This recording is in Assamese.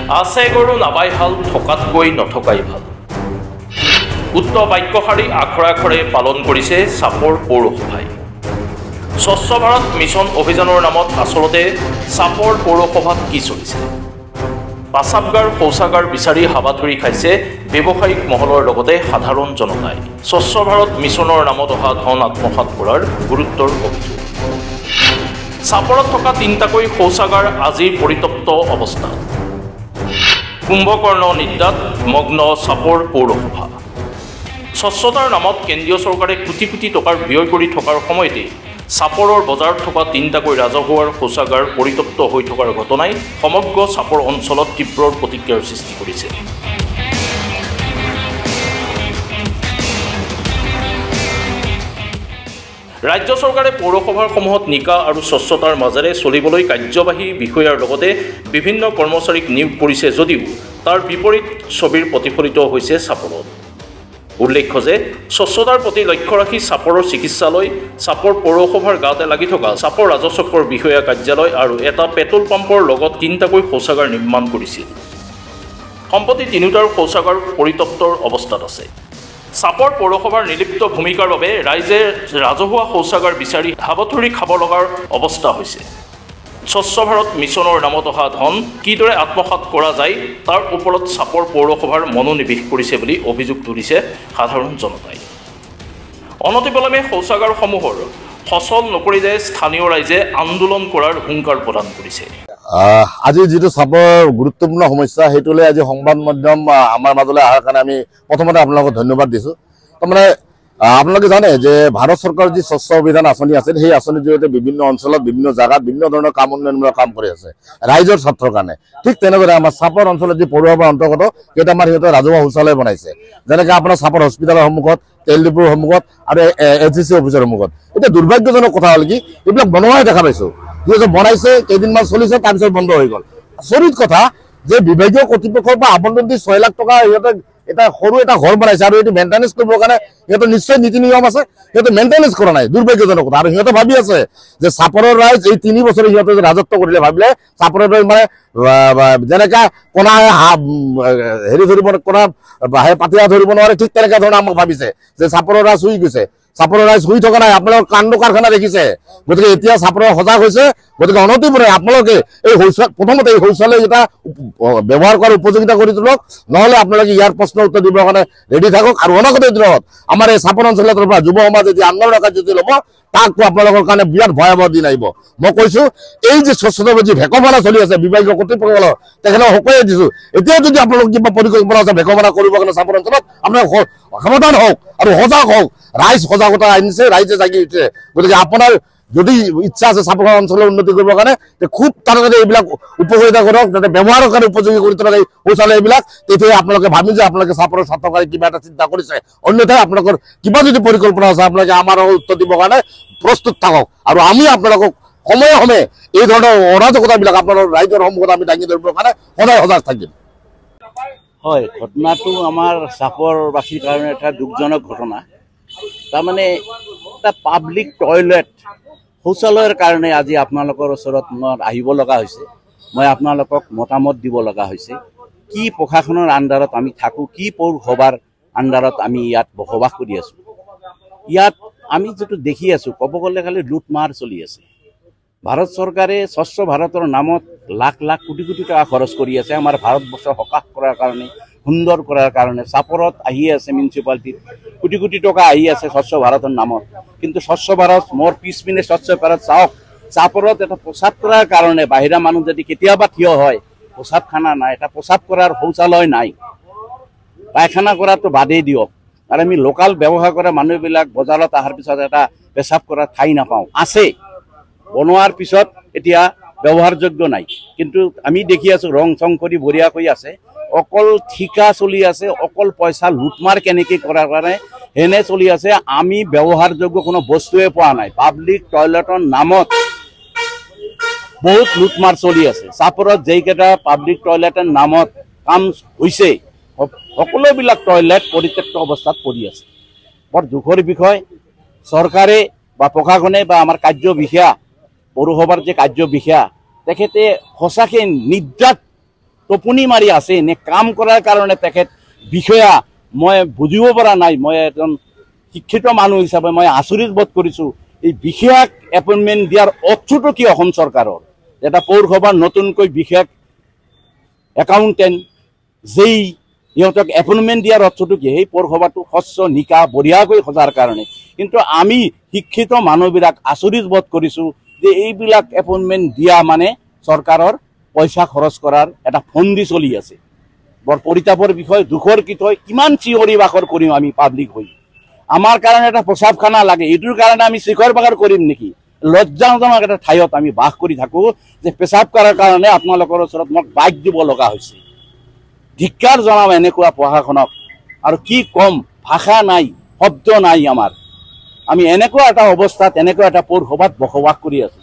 আছে গৰু নাবাই হাল থকাতকৈ নথকাই ভাল। উক্ত বাক্যশাৰী আখৰে আখৰে পালন কৰিছে চাপৰ পৌৰসভাই। স্বচ্ছ ভাৰত মিছন অভিযানৰ নামত আচলতে চাপৰ পৌৰসভাত কি চলিছে? পাচাবগাৰ শৌচাগাৰ বিচাৰি হাবাথুৰি খাইছে ব্যৱসায়িক মহলৰ লগতে সাধাৰণ জনতাই। স্বচ্ছ ভাৰত মিছনৰ নামত অহা ধন আত্মসাৎ কৰাৰ গুৰুত্বৰ অভিযোগ। চাপৰত থকা 3টাকৈ শৌচাগাৰ আজি পৰিত্যক্ত অৱস্থাত। কুম্ভকৰ্ণ নিদ্ৰাত মগ্ন চাপৰ পৌৰসভা। স্বচ্ছতাৰ নামত কেন্দ্ৰীয় চৰকাৰে কোটি কোটি টকাৰ ব্যয় কৰি থকাৰ সময়তে চাপৰৰ বজাৰত থকা 3টাকৈ ৰাজহুৱা শৌচাগাৰ পৰিত্যক্ত হৈ থকাৰ ঘটনাই সমগ্ৰ চাপৰ অঞ্চলত তীব্ৰ প্ৰতিক্ৰিয়াৰ সৃষ্টি কৰিছে। ৰাজ্য চৰকাৰে পৌৰসভাসমূহত নিকা আৰু স্বচ্ছতাৰ মাজেৰে চলিবলৈ কাৰ্যবাহী বিষয়াৰ লগতে বিভিন্ন কৰ্মচাৰীক নিয়োগ কৰিছে যদিও তাৰ বিপৰীত ছবিৰ প্ৰতিফলিত হৈছে চাপৰত। উল্লেখ্য যে স্বচ্ছতাৰ প্ৰতি লক্ষ্য ৰাখি চাপৰৰ চিকিৎসালয়, চাপৰ পৌৰসভাৰ গাঁৱতে লাগি থকা চাপৰ ৰাজচক্ৰৰ বিষয়া কাৰ্যালয় আৰু এটা পেট্ৰল পাম্পৰ লগত 3টাকৈ শৌচাগাৰ নিৰ্মাণ কৰিছিল। সম্প্ৰতি 3টাৰ শৌচাগাৰ পৰিত্যক্তৰ অৱস্থাত আছে। চাপৰ পৌৰসভাৰ নিলিপ্ত ভূমিকাৰ বাবে ৰাইজে ৰাজহুৱা শৌচাগাৰ বিচাৰি হাবাথুৰি খাব লগাৰ অৱস্থা হৈছে। স্বচ্ছ ভাৰত মিছনৰ নামত অহা ধন কিদৰে আত্মসাৎ কৰা যায় তাৰ ওপৰত চাপৰ পৌৰসভাৰ মনোনিৱেশ কৰিছে বুলি অভিযোগ তুলিছে সাধাৰণ জনতাই। অনতিপলমে শৌচাগাৰসমূহৰ সচল নকৰিলে স্থানীয় ৰাইজে আন্দোলন কৰাৰ হুংকাৰ প্ৰদান কৰিছে। আজি যেটো চাপৰ গুৰুত্বপূৰ্ণ সমস্যা সেইটোলৈ আজি সংবাদ মাধ্যম আমাৰ মাজলৈ অহাৰ কাৰণে আমি প্ৰথমতে আপোনালোকক ধন্যবাদ দিছোঁ। তাৰমানে আপোনালোকে জানে যে ভাৰত চৰকাৰৰ যি স্বচ্ছ অভিযান আঁচনি আছিল সেই আঁচনিৰ জৰিয়তে বিভিন্ন অঞ্চলত বিভিন্ন জাগাত বিভিন্ন ধৰণৰ কাম উন্নয়নমূলক কাম কৰি আছে ৰাইজৰ স্বাৰ্থৰ কাৰণে। ঠিক তেনেদৰে আমাৰ চাপৰ অঞ্চলত যি পৌৰসভাৰ অন্তৰ্গত কেইটামান সিহঁতে ৰাজহুৱা শৌচালয় বনাইছে, যেনেকৈ আপোনাৰ চাপৰ হস্পিটেলৰ সন্মুখত, তেল ডিপুৰ সন্মুখত আৰু SDC অফিচৰ সন্মুখত। এতিয়া দুৰ্ভাগ্যজনক কথা হ'ল কি এইবিলাক বনোৱাই দেখা পাইছোঁ। যিহেতু বনাইছে কেইদিনমান চলিছে তাৰপিছত বন্ধ হৈ গ'ল। আচৰিত কথা যে বিভাগীয় কৰ্তৃপক্ষৰ পৰা আবণ্টন দি 6 লাখ টকা সিহঁতে এটা সৰু এটা ঘৰ বনাইছে আৰু এইটো মেইনটেনেন্স কৰিবৰ কাৰণে সিহঁতৰ নিশ্চয় নীতি নিয়ম আছে, সিহঁতে মেইনটেনেন্স কৰা নাই। দুৰ্ভাগ্যজনক কথা। আৰু সিহঁতে ভাবি আছে যে চাপৰৰ ৰাইজ এই 3 বছৰে সিহঁতে ৰাজত্ব কৰিলে ভাবিলে চাপৰৰ মানে যেনেকৈ কোনা হেৰি ধৰিব কোনা পাতিয়া ধৰিব নোৱাৰে ঠিক তেনেকুৱা ধৰণে আমাক ভাবিছে যে চাপৰৰ ৰাইজ শুই গৈছে। চাপৰৰ ৰাইজ শুই থকা নাই, আপোনালোকৰ কাণ্ড কাৰখানা দেখিছে। গতিকে এতিয়া চাপৰৰ সজাগ হৈছে। গতিকে অনতিপৰে আপোনালোকে এই প্ৰথমতে এই শৌচালয়কেইটা ব্যৱহাৰ কৰাৰ উপযোগিতা কৰি তোলক, নহ'লে আপোনালোকে ইয়াৰ প্ৰশ্ন উত্তৰ দিবৰ কাৰণে ৰেডি থাকক। আৰু অনাগত দিনত আমাৰ এই চাপৰ অঞ্চলৰ পৰা যুৱ সমাজে যি আন্দোলন কাৰ্যসূচী ল'ব তাকো আপোনালোকৰ কাৰণে বিৰাট ভয়াৱহ দিন আহিব। মই কৈছোঁ এই যে স্বচ্ছতাৰ যি ভেকভানা চলি আছে বিভাগীয় কৰ্তৃপক্ষসকলৰ তেখেতক সকলোৱে দিছোঁ। এতিয়াও যদি আপোনালোক কিবা পৰিকল্পনা আছে ভেকভানা কৰিবৰ কাৰণে চাপৰ অঞ্চলত আপোনালোক সাৱধান হওক আৰু সজাগ হওক। ৰাইজ সজাগতা আনিছে, ৰাইজে জাগি উঠিছে। গতিকে আপোনাৰ যদি ইচ্ছা আছে চাপৰ অঞ্চলৰ উন্নতি কৰিবৰ কাৰণে খুব তাড়াতাড়ি এইবিলাক উপকাৰিতা কৰক, যাতে ব্যৱহাৰৰ কাৰণে উপযোগী কৰি তোলা শৌচালয় এইবিলাক। তেতিয়া আপোনালোকে ভাবিম যে আপোনালোকে চাপৰৰ স্বাৰ্থৰ কাৰণে কিবা এটা চিন্তা কৰিছে। অন্যথাই আপোনালোকৰ কিবা যদি পৰিকল্পনা আছে আপোনালোকে আমাৰ উত্তৰ দিবৰ কাৰণে প্ৰস্তুত থাকক। আৰু আমি আপোনালোকক সময়ে সময়ে এই ধৰণৰ অৰাজকতাবিলাক আপোনালোকৰ ৰাইজৰ সন্মুখত আমি দাঙি ধৰিবৰ কাৰণে সদায় সজাগ থাকিম। হয়, ঘটনাটো আমাৰ চাপৰবাসীৰ কাৰণে এটা দুখজনক ঘটনা। তাৰমানে এটা পাব্লিক টয়লেট শৌচালয়ৰ কাৰণে আজি আপোনালোকৰ ওচৰত মই আহিব লগা হৈছে। মই আপোনালোকক মতামত দিব লগা হৈছে কি প্ৰশাসনৰ আণ্ডাৰত আমি থাকোঁ, কি পৌৰসভাৰ আণ্ডাৰত আমি ইয়াত বসবাস কৰি আছোঁ। ইয়াত আমি যিটো দেখি আছোঁ ক'ব গ'লে খালি লুটমাৰ চলি আছে। ভাৰত চৰকাৰে স্বচ্ছ ভাৰতৰ নামত লাখ লাখ কোটি কোটি টকা খৰচ কৰি আছে আমাৰ ভাৰতবৰ্ষ সকাহ কৰাৰ কাৰণে, সুন্দৰ কৰাৰ কাৰণে। চাপৰত আহি আছে মিউনিচিপালিটিত কোটি কোটি টকা আহি আছে স্বচ্ছ ভাৰতৰ নামত। কিন্তু স্বচ্ছ ভাৰত মোৰ পিছপিনে স্বচ্ছ ভাৰত চাওক, চাপৰত এটা প্ৰস্ৰাৱ কৰাৰ কাৰণে বাহিৰা মানুহ যদি কেতিয়াবা থিয় হয় প্ৰস্ৰাৱখানা নাই, এটা প্ৰস্ৰাৱ কৰাৰ শৌচালয় নাই, পায়খানা কৰাটো বাদেই দিয়ক। আৰু আমি লোকেল ব্যৱহাৰ কৰা মানুহবিলাক বজাৰত অহাৰ পিছত এটা পেচাব কৰাৰ ঠাই নাপাওঁ। আছে বনোৱাৰ পিছত এতিয়া ব্যৱহাৰযোগ্য নাই। কিন্তু আমি দেখি আছোঁ ৰং চং কৰি বঢ়িয়াকৈ আছে, অকল ঠিকা চলি আছে, অকল পইচা লুটমাৰ কেনেকৈ কৰাৰ কাৰণে এনে চলি আছে। আমি ব্যৱহাৰযোগ্য কোনো বস্তুৱে পোৱা নাই। পাব্লিক টয়লেটৰ নামত বহুত লুটমাৰ চলি আছে। চাপৰত যেইকেইটা পাব্লিক টয়লেটৰ নামত কাম হৈছে সকলোবিলাক টয়লেট পৰিত্যক্ত অৱস্থাত পৰি আছে। বৰ দুখৰ বিষয়। চৰকাৰে বা প্ৰশাসনে বা আমাৰ কাৰ্য বিষয়া পৌৰসভাৰ যে কাৰ্য বিষয়া তেখেতে সঁচাকৈ নিদ্ৰাত টোপনি মাৰি আছে নে কাম কৰাৰ কাৰণে তেখেত বিষয়া মই বুজিব পৰা নাই। মই এজন শিক্ষিত মানুহ হিচাপে মই আচৰিত বোধ কৰিছোঁ। এই বিষয়াক এপইণ্টমেণ্ট দিয়াৰ অৰ্থটো কি অসম চৰকাৰৰ? এটা পৌৰসভাৰ নতুনকৈ বিষয়াক একাউণ্টেণ্ট যেই ইহঁতক এপইণ্টমেণ্ট দিয়াৰ অৰ্থটো কি? সেই পৌৰসভাটো স্বচ্ছ নিকা বঢ়িয়াকৈ সজাৰ কাৰণে। কিন্তু আমি শিক্ষিত মানুহবিলাক আচৰিত বোধ কৰিছোঁ যে এইবিলাক এপইণ্টমেণ্ট দিয়া মানে চৰকাৰৰ পইচা খৰচ কৰাৰ এটা ফন্দি চলি আছে। বৰ পৰিতাপৰ বিষয়, দুখৰ বিষয়। কিমান চিঞৰি বাখৰ কৰিম আমি পাব্লিক হৈ? আমাৰ কাৰণে এটা প্ৰস্ৰাৱখানা লাগে, এইটোৰ কাৰণে আমি চিঞৰ বাখৰ কৰিম নেকি? লজ্জাজনক এটা ঠাইত আমি বাস কৰি থাকোঁ যে পেচাব কৰাৰ কাৰণে আপোনালোকৰ ওচৰত মোক বাইক দিব লগা হৈছে। ধিক্কাৰ জনাম এনেকুৱা প্ৰশাসনক। আৰু কি ক'ম, ভাষা নাই, শব্দ নাই আমাৰ। আমি এনেকুৱা এটা অৱস্থাত, এনেকুৱা এটা পৌৰসভাত বসবাস কৰি আছোঁ।